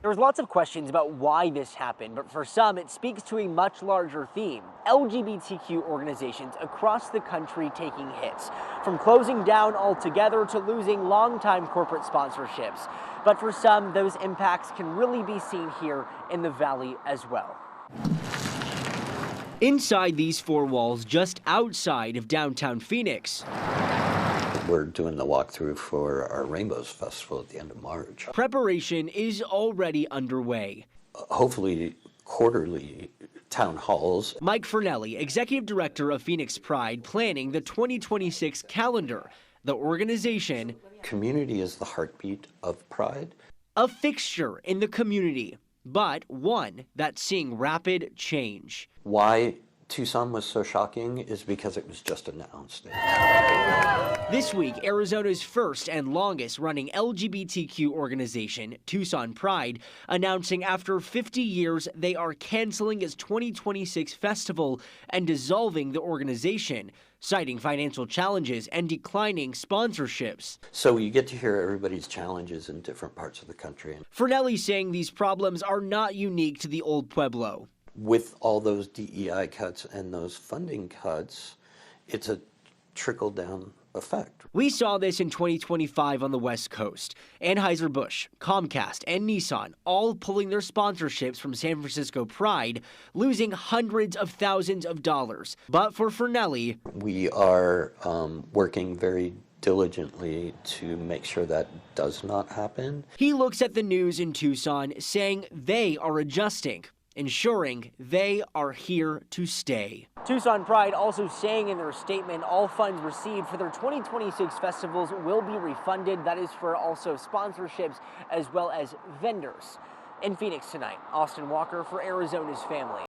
There's lots of questions about why this happened, but for some, it speaks to a much larger theme. LGBTQ organizations across the country taking hits, from closing down altogether to losing longtime corporate sponsorships. But for some, those impacts can really be seen here in the Valley as well. Inside these four walls, just outside of downtown Phoenix, we're doing the walkthrough for our Rainbows Festival at the end of March. Preparation is already underway. Hopefully, quarterly town halls. Mike Fornelli, executive director of Phoenix Pride, planning the 2026 calendar. The organization, Community is the heartbeat of Pride. A fixture in the community, but one that's seeing rapid change. Why Tucson was so shocking is because it was just announced. This week, Arizona's first and longest running LGBTQ organization, Tucson Pride, announcing after 50 years they are canceling its 2026 festival and dissolving the organization, citing financial challenges and declining sponsorships. So you get to hear everybody's challenges in different parts of the country. Fornelli saying these problems are not unique to the Old Pueblo. With all those DEI cuts and those funding cuts, it's a trickle-down effect. We saw this in 2025 on the West Coast. Anheuser-Busch, Comcast, and Nissan all pulling their sponsorships from San Francisco Pride, losing hundreds of thousands of dollars. But for Fornelli, we are working very diligently to make sure that does not happen. He looks at the news in Tucson, saying they are adjusting, ensuring they are here to stay. Tucson Pride also saying in their statement all funds received for their 2026 festivals will be refunded. That is for also sponsorships as well as vendors. In Phoenix tonight, Austin Walker for Arizona's Family.